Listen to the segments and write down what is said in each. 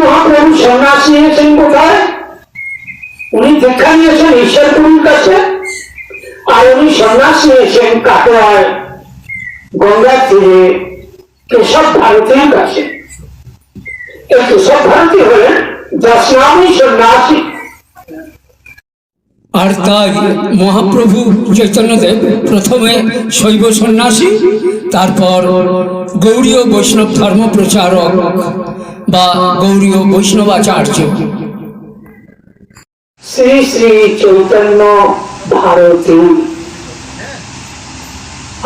মহাপ্রভু সন্ন্যাস নিয়েছেন কোথায়? উনি দীক্ষা নিয়েছেন ঈশ্বরপুরীর কাছে, আর উনি সন্ন্যাস নিয়েছেন কাটোয়ায় গঙ্গার তীরে কেশব ভারতীর কাছে। এই কেশব ভারতী হলেন দশনামী সন্ন্যাসী। আর তাই মহাপ্রভু চৈতন্যদেব প্রথমে শৈব সন্ন্যাসী, তারপর গৌড়ীয় বৈষ্ণব ধর্ম প্রচারক বা গৌড়ীয় বৈষ্ণবাচার্য। শ্রী শ্রী চৈতন্য ভারতী।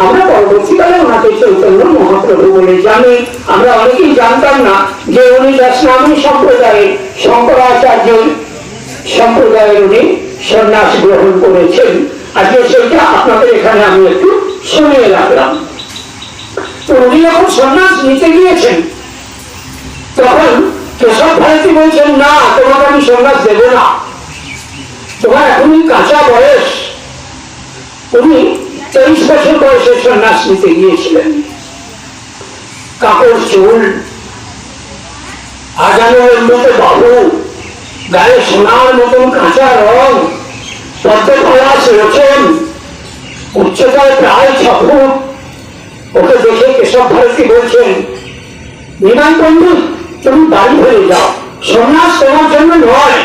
আমরা পরবর্তীকালে ওনাকে চৈতন্য মহাপ্রভু বলে জানি। আমরা অনেকেই জানতাম না যে উনি দশনামী সম্প্রদায়ের শঙ্করাচার্য সম্প্রদায়ের উনি সন্ন্যাস গ্রহণ করেছেন। আজকে সেটা আপনাদের এখানে আমি একটু শুনিয়ে রাখলাম। তো উনি যখন সন্ন্যাস নিতে গিয়েছেন তখন কেশব ভারতী বলছেন, না, তোমাকে আমি সন্ন্যাস দেব না, তোমার এখনই কাঁচা বয়স। উনি 23 বছর বয়সে সন্ন্যাস নিতে গিয়েছিলেন। কাপড় চুল, আজানের মতো বাহু, গায়ে সোনার মতন কাঁচা রং, পদ্মপলাশ রচন, উচ্চতায় প্রায় 6 ফুট। ওকে দেখে কেশব ভারতী বলছেন, নিমাই পণ্ডিত, তুমি বাড়ি ফিরে যাও, সন্ন্যাস তোমার জন্য নয়,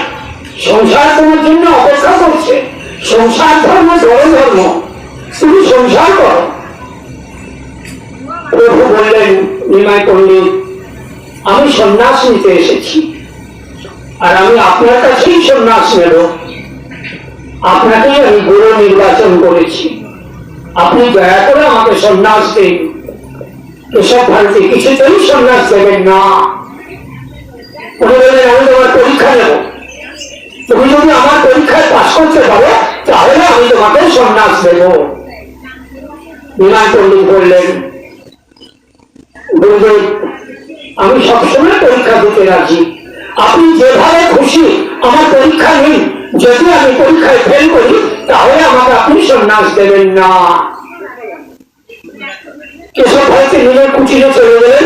সংসার তোমার জন্য অপেক্ষা করছে। সংসার ধর্ম বড় ধর্ম, তুমি সংসার করো। প্রভু বললেন, নিমাই পণ্ডিত, আমি সন্ন্যাস নিতে এসেছি, আর আমি আপনার কাছেই সন্ন্যাস নেব। আপনাকেই আমি গুরু নির্বাচন করেছি, আপনি দয়া করে আমাকে সন্ন্যাস দিন। কেশব ভারতী কিছুতেই সন্ন্যাস দেবেন না। উনি বললেন, আমি তোমার পরীক্ষা নেব, তুমি যদি আমার পরীক্ষায় পাস করতে পারো তাহলে আমি তোমাকে সন্ন্যাস দেব। নিমাই পণ্ডিত বললেন, গুরুদেব, আমি সবসময় পরীক্ষা দিতে রাজি, আপনি যেভাবে খুশি আমার পরীক্ষা নিন, যদি আমি পরীক্ষায় ফেল করি তাহলে আমাকে আপনি সন্ন্যাস দেবেন না। কেশব ভারতী নিজের কুটিরে চলে গেলেন।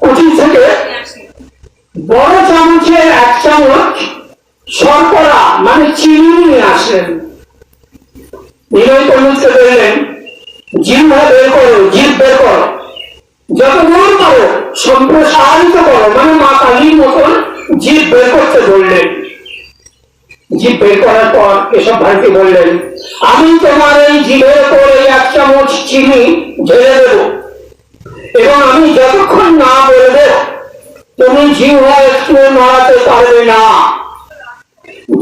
কুটির থেকে বড় চামচের 1 চামচ শর্করা মানে চিনি নিয়ে আসলেন। নিমাই পণ্ডিতকে বললেন, জিহ্বা বের করো, জিভ বের করো, যত দূর পারো সম্প্রসারিত করো, মানে মা কালীর মতন জিভ বের করতে বললেন। জিভ বের করার পর কেশব ভারতী বললেন, আমি তোমার এই জিভের উপর এই 1 চামচ চিনি ঢেলে দেব, এবং আমি যতক্ষণ না বলবো তুমি জিহ্বা একটু নড়াতে পারবে না।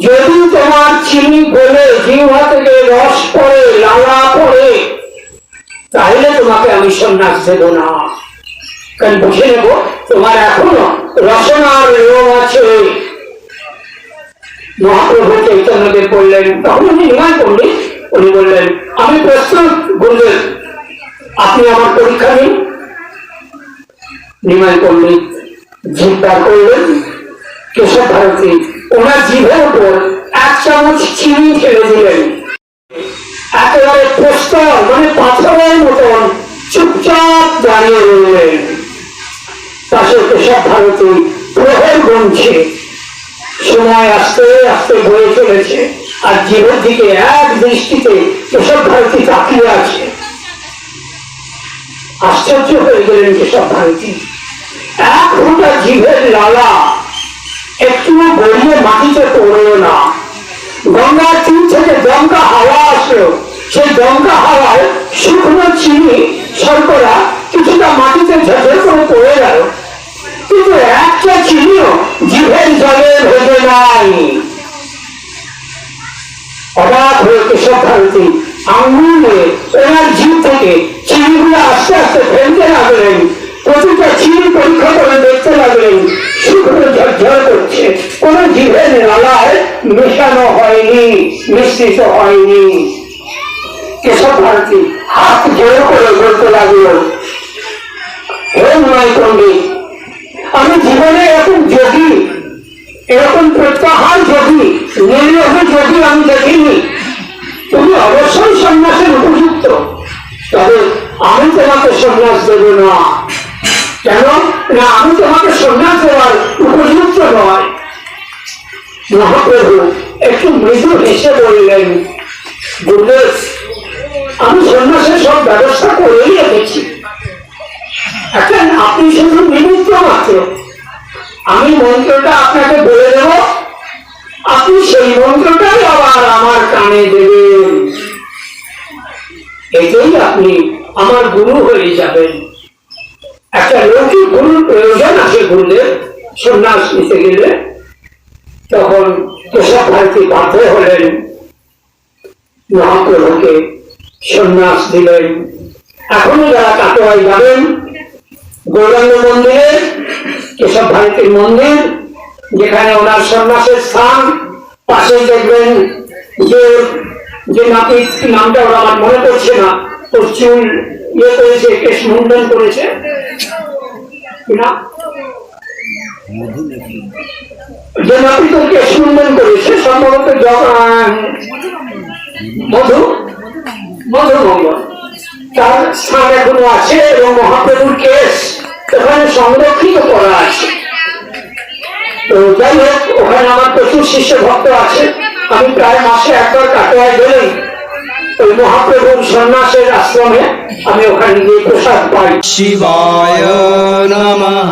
যদি তোমার চিনি গলে জিহ্বা থেকে রস পড়ে, লালা পড়ে, তাহলে তোমাকে আমি সন্ন্যাস দেব না। কারণ বুঝে নেব তোমার এখনো রসনার লোভ আছে। মহাপ্রভু চৈতন্যদেব বললেন, তখন উনি নিমাই পণ্ডিত, উনি বললেন, আমি প্রস্তুত গুরুদেব, আপনি আমার পরীক্ষা নিন। নিমাই পণ্ডিত জিভ বার করলেন। কেশব ভারতী ওনার জিভের উপর 1 চামচ চিনি ফেলে দিলেন। একেবারে প্রস্তর মানে পাথরের মতন চুপচাপ দাঁড়িয়ে রইলেন। পাশে কেশব ভারতী প্রহর গুনছে। সময় আস্তে আস্তে বয়ে চলেছে, আর জীবের দিকে এক দৃষ্টিতে কেশব ভারতী তাকিয়ে আছে। আশ্চর্য হয়ে গেলেন কেশব ভারতী। 1 ফোঁটা জিভের লালা একটু গড়িয়ে মাটিতে পড়লো না। গঙ্গার তীর থেকে দমকা হাওয়া আসলো, সেই দমকা হাওয়ায় শুকনো চিনি শর্করা কিছুটা মাটিতে ঝরঝর করে পড়ে গেল, কিন্তু একটা চিনিও জিভের জলে ভেজে নাই। অবাক হয়ে কেশব ভারতী আঙুল নিয়ে ওনার জিভ থেকে চিনিগুলো আস্তে আস্তে ফেলতে লাগলেন। প্রতিটা চিনি পরীক্ষা করে দেখতে লাগলেন, শুকনো ঝরঝর করছে, কোন জিভের লালায় মেশানো হয়নি, মিশ্রিত হয়নি। কেশব ভারতী হাত জোর করে বলতে লাগলো, হে নিমাই পণ্ডিত, আমি জীবনে এরকম যোগী, এরকম প্রত্যাহার যোগী নিরীহ যদি আমি দেখিনি, তুমি অবশ্যই সন্ন্যাসের উপযুক্ত, তবে আমি তোমাকে সন্ন্যাস দেব না। কেন না, আমি তোমাকে সন্ন্যাস দেওয়ার উপযুক্ত নয়। মহাপ্রভু একটু মৃদু হেসে বললেন, গুরুদেব, আমি সন্ন্যাসের সব ব্যবস্থা করেই রেখেছি, এখন আপনি শুধু নিমিত্ত মাত্র। আমি মন্ত্রটা আপনাকে বলে দেব, আপনি সেই মন্ত্রটাই আবার আমার কানে দেবেন, এতেই আপনি আমার গুরু হয়ে যাবেন। একটা লৌকিক গুরুর প্রয়োজন আছে গুরুদেব সন্ন্যাস নিতে গেলে। তখন কেশব ভারতী বাধ্য হলেন, মহাপ্রভুকে সন্ন্যাস দিলেন। এখনো যারা কাটোয়ায় যাবেন, গৌরাঙ্গ মন্দিরে, কেশব ভারতীর মন্দির, যেখানে ওনার সন্ন্যাসের স্থান, পাশে দেখবেন যে যে নাপিত, নামটা ওরা আমার মনে পড়ছে না, ওর চুল ইয়ে করেছে, কেশ মুন্ডন করেছে না, যে নাপিত কেশ মুন্ডন করেছে সম্ভবত মধু মধুমঙ্গল, তার স্থান এখনো আছে এবং মহাপ্রভুর কেশ ওখানে সংরক্ষিত করা আছে। তো যাই হোক, ওখানে আমার প্রচুর শিষ্য ভক্ত আছে। আমি প্রায় মাসে একবার কাটোয়ায় গেলেই ওই মহাপ্রভুর সন্ন্যাসের আশ্রমে আমি ওখানে গিয়ে প্রসাদ পাই। শিবায় নমঃ।